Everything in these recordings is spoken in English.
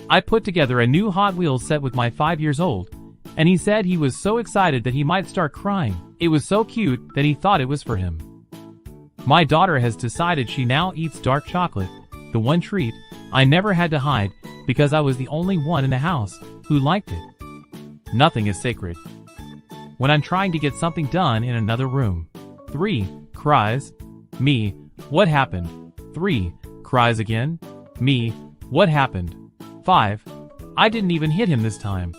I put together a new Hot Wheels set with my 5 years old, and he said he was so excited that he might start crying. It was so cute that he thought it was for him. My daughter has decided she now eats dark chocolate, the one treat I never had to hide because I was the only one in the house who liked it. Nothing is sacred. When I'm trying to get something done in another room. 3. Cries. Me. What happened? 3. Cries again. Me. What happened? 5. I didn't even hit him this time.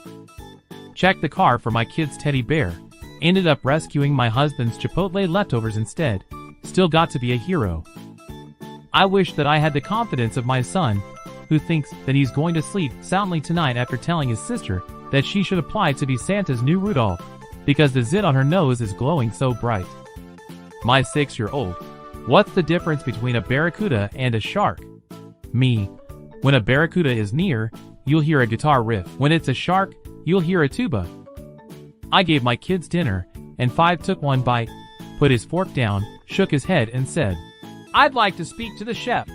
Checked the car for my kid's teddy bear. Ended up rescuing my husband's Chipotle leftovers instead. Still got to be a hero. I wish that I had the confidence of my son, who thinks that he's going to sleep soundly tonight after telling his sister that she should apply to be Santa's new Rudolph, because the zit on her nose is glowing so bright. My 6-year-old. What's the difference between a barracuda and a shark? Me. When a barracuda is near, you'll hear a guitar riff. When it's a shark, you'll hear a tuba. I gave my kids dinner, and 5 took one bite, put his fork down, shook his head and said, "I'd like to speak to the chef."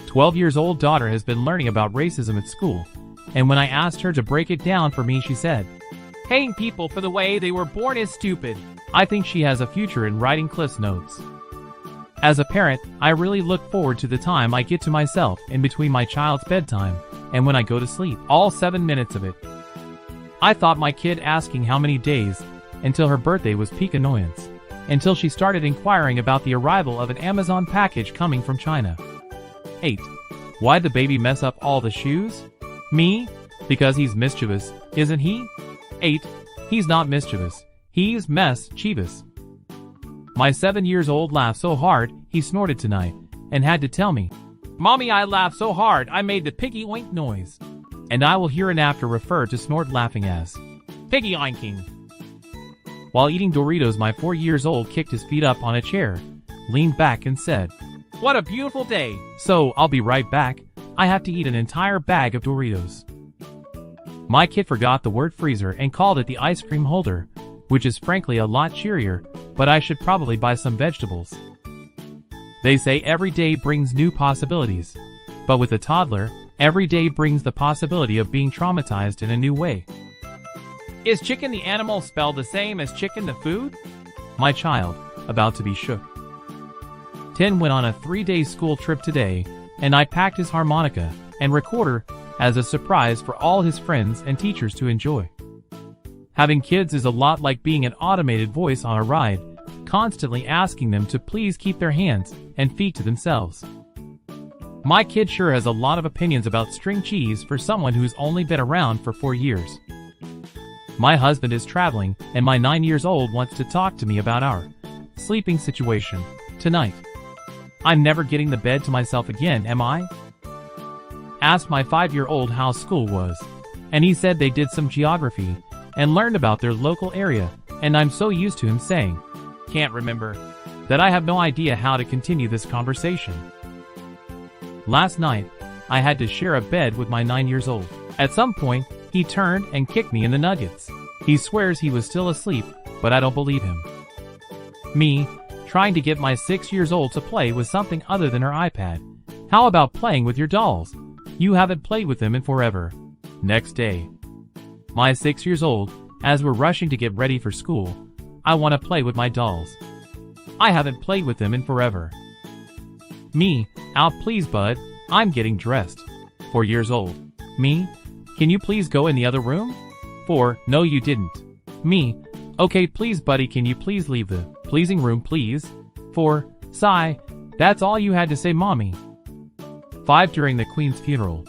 12 years old daughter has been learning about racism at school, and when I asked her to break it down for me, she said, "Hating people for the way they were born is stupid." I think she has a future in writing Cliff's Notes. As a parent, I really look forward to the time I get to myself in between my child's bedtime and when I go to sleep, all 7 minutes of it. I thought my kid asking how many days until her birthday was peak annoyance, until she started inquiring about the arrival of an Amazon package coming from China. 8. Why'd the baby mess up all the shoes? Me? Because he's mischievous, isn't he? 8. He's not mischievous. He's mischievous. My 7-year-old laughed so hard, he snorted tonight, and had to tell me, "Mommy, I laughed so hard I made the piggy oink noise." And I will hereinafter refer to snort laughing as piggy oinking. While eating Doritos, my 4-year-old kicked his feet up on a chair, leaned back and said, "What a beautiful day." So, I'll be right back. I have to eat an entire bag of Doritos. My kid forgot the word freezer and called it the ice cream holder, which is frankly a lot cheerier, but I should probably buy some vegetables. They say every day brings new possibilities, but with a toddler, every day brings the possibility of being traumatized in a new way. Is chicken the animal spelled the same as chicken the food? My child, about to be shook. 10 went on a 3-day school trip today, and I packed his harmonica and recorder as a surprise for all his friends and teachers to enjoy. Having kids is a lot like being an automated voice on a ride, constantly asking them to please keep their hands and feet to themselves. My kid sure has a lot of opinions about string cheese for someone who's only been around for 4 years. My husband is traveling, and my 9-year-old wants to talk to me about our sleeping situation tonight. I'm never getting the bed to myself again, am I? Asked my 5-year-old how school was, and he said they did some geography and learned about their local area, and I'm so used to him saying, "Can't remember," that I have no idea how to continue this conversation. Last night, I had to share a bed with my 9-year-old. At some point, he turned and kicked me in the nuggets. He swears he was still asleep, but I don't believe him. Me, trying to get my 6-year-old to play with something other than her iPad. How about playing with your dolls? You haven't played with them in forever. Next day. My 6-year-old, as we're rushing to get ready for school, I want to play with my dolls. I haven't played with them in forever. Me, out please bud, I'm getting dressed. 4 years old. Me, can you please go in the other room? 4, no you didn't. Me, okay please buddy, can you please leave the pleasing room please? 4, sigh, that's all you had to say mommy. 5, during the Queen's funeral.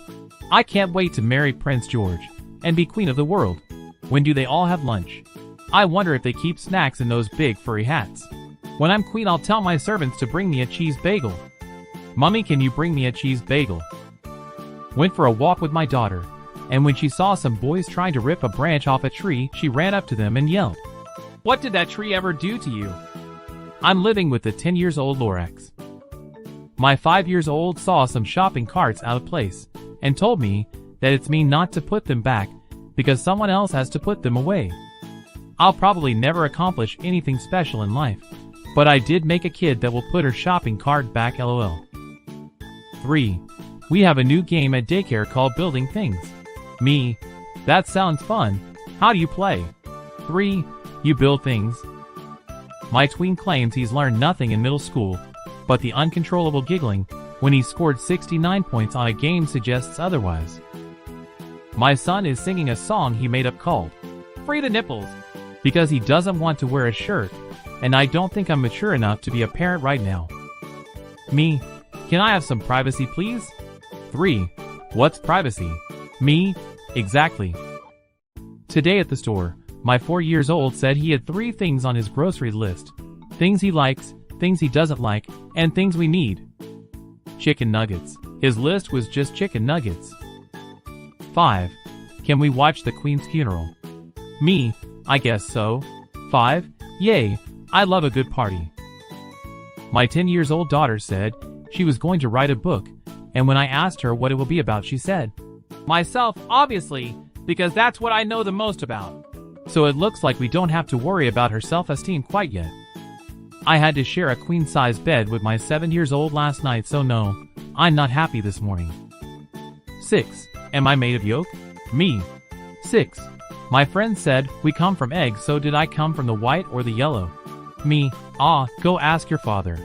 I can't wait to marry Prince George and be queen of the world. When do they all have lunch? I wonder if they keep snacks in those big furry hats. When I'm queen, I'll tell my servants to bring me a cheese bagel. Mommy, can you bring me a cheese bagel? Went for a walk with my daughter, and when she saw some boys trying to rip a branch off a tree, she ran up to them and yelled, "What did that tree ever do to you?" I'm living with the 10-year-old Lorax. My 5-year-old saw some shopping carts out of place and told me that it's me not to put them back because someone else has to put them away. I'll probably never accomplish anything special in life, but I did make a kid that will put her shopping cart back, lol. 3. We have a new game at daycare called Building Things. Me, that sounds fun. How do you play? 3. You build things. My tween claims he's learned nothing in middle school, but the uncontrollable giggling when he scored 69 points on a game suggests otherwise. My son is singing a song he made up called Free the Nipples because he doesn't want to wear a shirt, and I don't think I'm mature enough to be a parent right now. Me, can I have some privacy please? 3. What's privacy? Me, exactly. Today at the store, my 4-year-old said he had 3 things on his grocery list. Things he likes, things he doesn't like, and things we need. Chicken nuggets. His list was just chicken nuggets. 5. Can we watch the Queen's funeral? Me, I guess so. 5. Yay, I love a good party. My 10-year-old daughter said she was going to write a book, and when I asked her what it will be about, she said, myself, obviously, because that's what I know the most about. So it looks like we don't have to worry about her self-esteem quite yet. I had to share a queen-size bed with my 7-year-old last night, so no, I'm not happy this morning. 6. Am I made of yolk? Me. 6. My friend said we come from eggs, so did I come from the white or the yellow? Me. Go ask your father.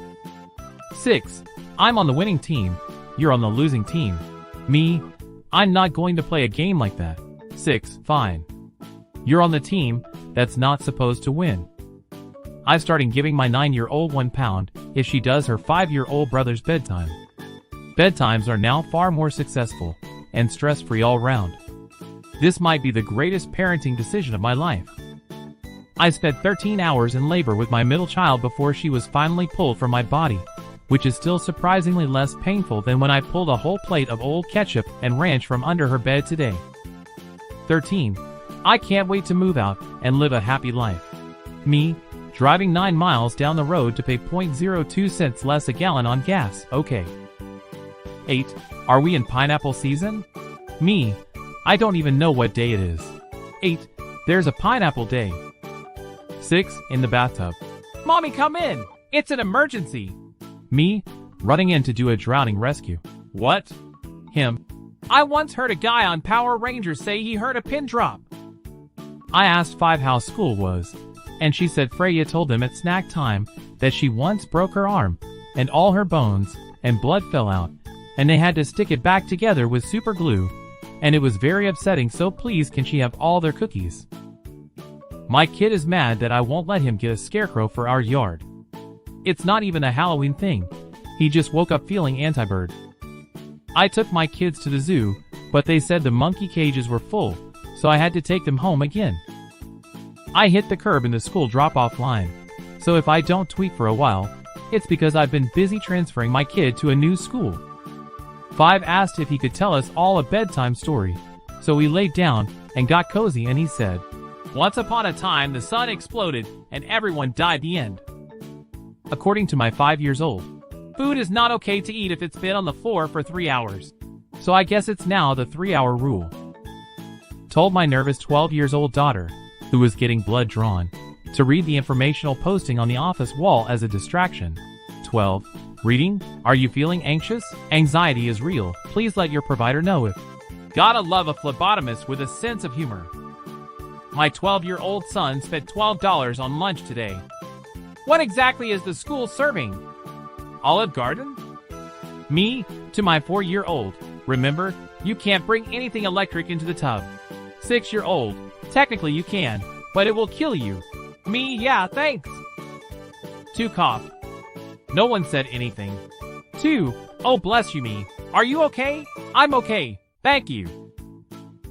6. I'm on the winning team. You're on the losing team. Me. I'm not going to play a game like that. 6. Fine. You're on the team that's not supposed to win. I've started giving my 9-year-old £1 if she does her 5-year-old brother's bedtime. Bedtimes are now far more successful and stress-free all round. This might be the greatest parenting decision of my life. I spent 13 hours in labor with my middle child before she was finally pulled from my body, which is still surprisingly less painful than when I pulled a whole plate of old ketchup and ranch from under her bed today. 13. I can't wait to move out and live a happy life. Me, driving 9 miles down the road to pay 0.02 cents less a gallon on gas, okay. 8. Are we in pineapple season? Me, I don't even know what day it is. 8. There's a pineapple day. 6. In the bathtub. Mommy, come in! It's an emergency! Me, running in to do a drowning rescue. What? Him. I once heard a guy on Power Rangers say he heard a pin drop. I asked 5 how school was, and she said Freya told them at snack time that she once broke her arm, and all her bones and blood fell out, and they had to stick it back together with super glue, and it was very upsetting, so please can she have all their cookies? My kid is mad that I won't let him get a scarecrow for our yard. It's not even a Halloween thing. He just woke up feeling anti-bird. I took my kids to the zoo, but they said the monkey cages were full, so I had to take them home again. I hit the curb in the school drop-off line, so if I don't tweet for a while, it's because I've been busy transferring my kid to a new school. 5 asked if he could tell us all a bedtime story, so we laid down and got cozy, and he said, once upon a time the sun exploded and everyone died. The end. According to my 5-year-old, food is not okay to eat if it's been on the floor for 3 hours. So I guess it's now the 3-hour rule. Told my nervous 12-year-old daughter, who was getting blood drawn, to read the informational posting on the office wall as a distraction. 12. Reading? Are you feeling anxious? Anxiety is real. Please let your provider know if. Gotta love a phlebotomist with a sense of humor. My 12-year-old son spent $12 on lunch today. What exactly is the school serving? Olive Garden? Me, to my 4-year-old, remember, you can't bring anything electric into the tub. 6-year-old, technically you can, but it will kill you. Me, yeah, thanks. 2 cough. No one said anything. 2, oh bless you me. Are you okay? I'm okay, thank you.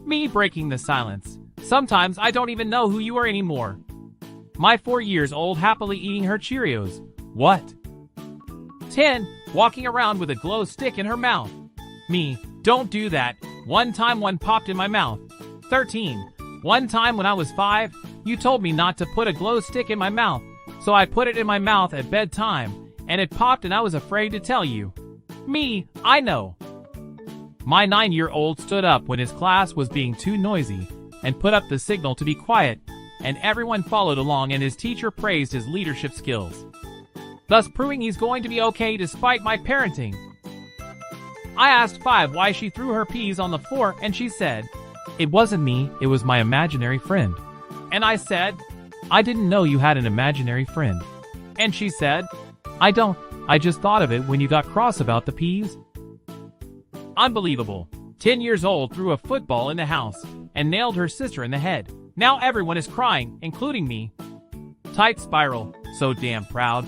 Me, breaking the silence. Sometimes I don't even know who you are anymore. My 4-year-old happily eating her Cheerios. What? 10, walking around with a glow stick in her mouth. Me, don't do that. One time one popped in my mouth. 13, one time when I was 5, you told me not to put a glow stick in my mouth, so I put it in my mouth at bedtime, and it popped and I was afraid to tell you. Me, I know. My 9-year-old stood up when his class was being too noisy, and put up the signal to be quiet, and everyone followed along, and his teacher praised his leadership skills, thus proving he's going to be okay despite my parenting. I asked 5 why she threw her peas on the floor and she said, "It wasn't me, it was my imaginary friend." And I said, "I didn't know you had an imaginary friend." And she said, "I don't, I just thought of it when you got cross about the peas." Unbelievable. 10 years old threw a football in the house and nailed her sister in the head. Now everyone is crying, including me. Tight spiral, so damn proud.